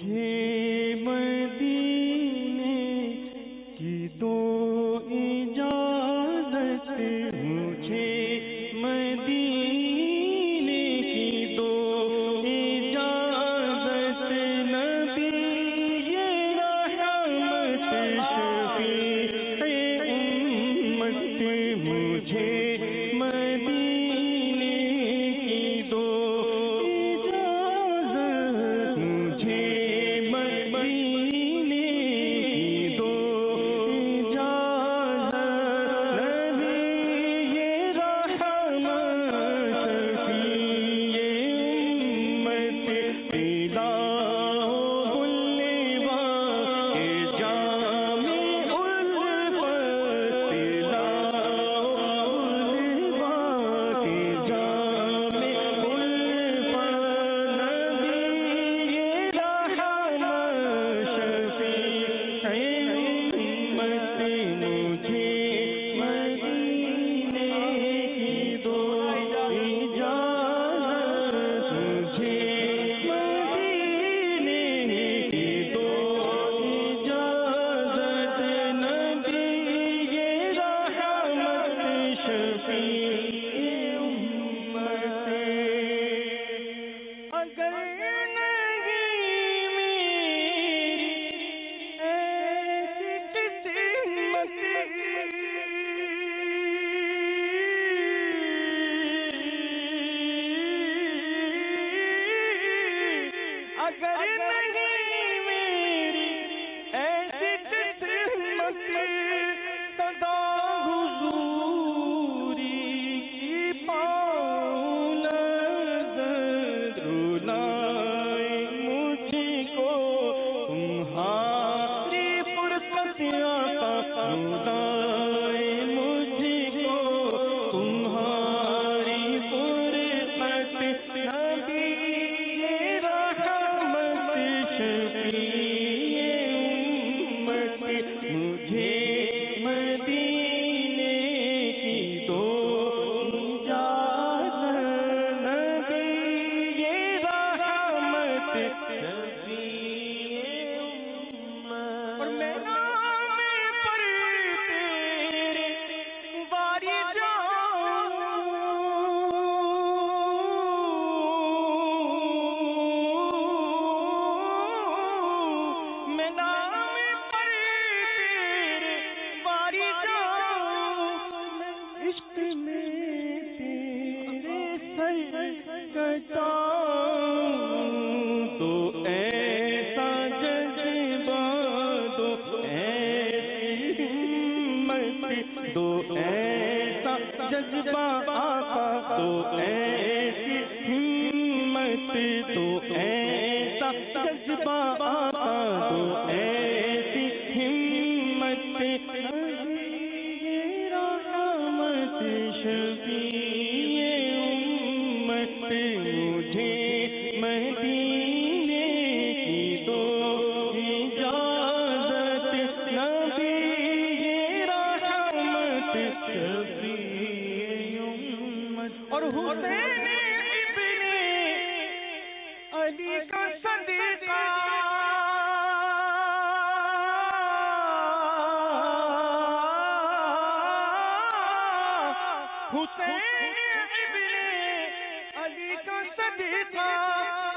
مجھے مدینے کی دو اجازت، مجھے مدینے کی دو اجازت، نبی رحمت شفیع امت، مجھے مدینے کی دو اجازت، مجھے مدینے کی دو اجازت، نبی رحمت شفیع امت، پیدا جذبہ آقا تو ایسی ہمت، تو ایسا جذبہ آقا تو ایسی ہمت، رحمت شفیع امت، مجھے مدینے کی دو اجازت، نبی رحمت شفیع امت۔ اور حسین ابن علی کا صدیقہ حسین ابن علی کا صدیقہ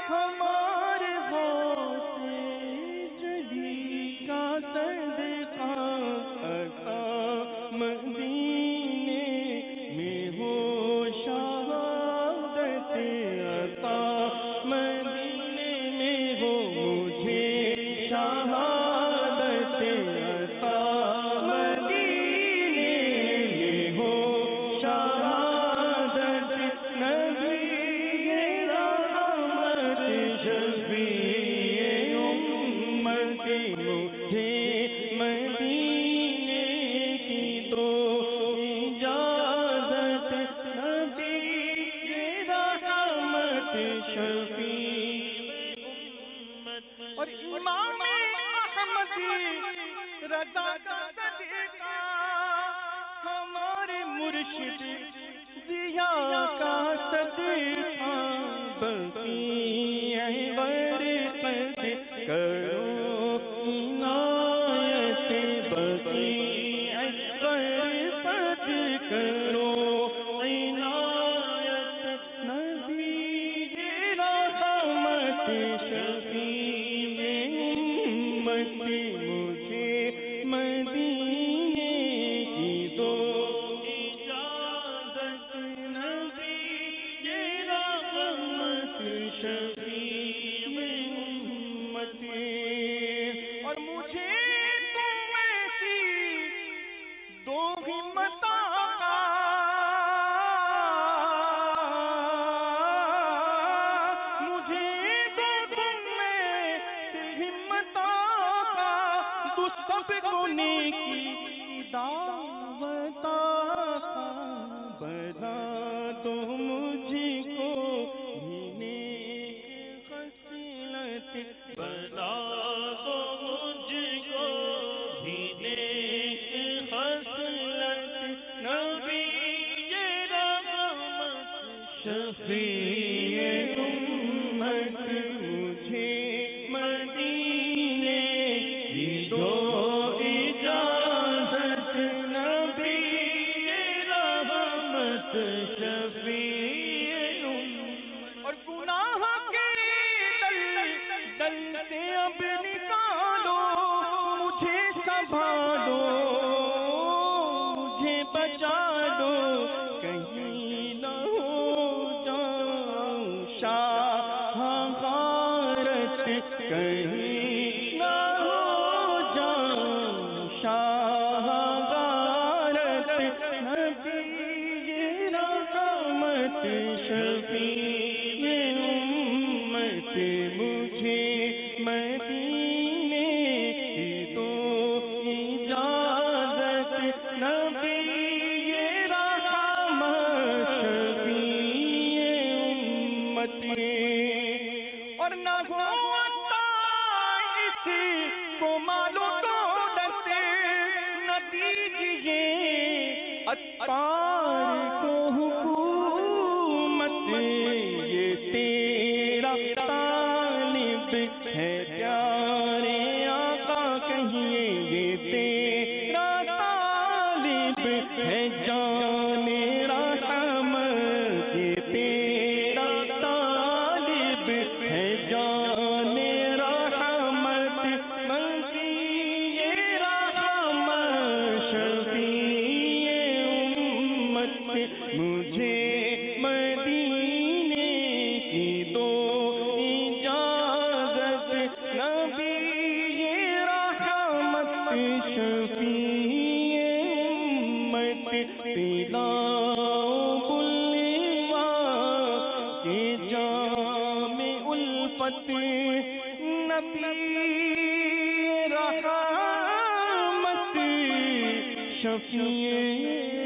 ہمارے غوث جلی کا صدیقہ، عطا مدینے میں ہو شہادت، عطا مدینے میں ہو مجھے شہادت، عطا مدینے میں ہو شہادت، نبی رحمت شفیع امت، مجھے مدینے کی دو اجازت، نبی رحمت شفیع امت۔ اور امام احمدی رضا کا صدیقہ ہمارے مرشد ضیا کا صدیقہ، بقیع برقد تو سب کو نیکی کی دعوت بنا دو مجھ کو نیک خصلت بنا دو مجھ کو نیک خصلت نبی شفیع امت مجھے مدینے کی دو اجازت نبی رحمت شفیع امت اور گناہ کے دل سے اب نکالو مجھے سنبھالو مجھے بچا دو کہیں نہ کہیں نہ ہو جاؤں شاہ غارت نبی رحمت شفیع امت مجھے مدینے کی دو اجازت نبی رحمت شفیع امت اور نہ کو مالو دولت نہ دیجیے عطار کو حکومت یہ تیرا طالب ہے پیارے آقا کہیے یہ تیرا طالب ہے جان رحمت یہ تیرا طالب ہے جان مجھے مدینے کی دو اجازت نبی رحمت شفیع امت پلاؤ بلوا کے جام الفت نبی رحمت شفیع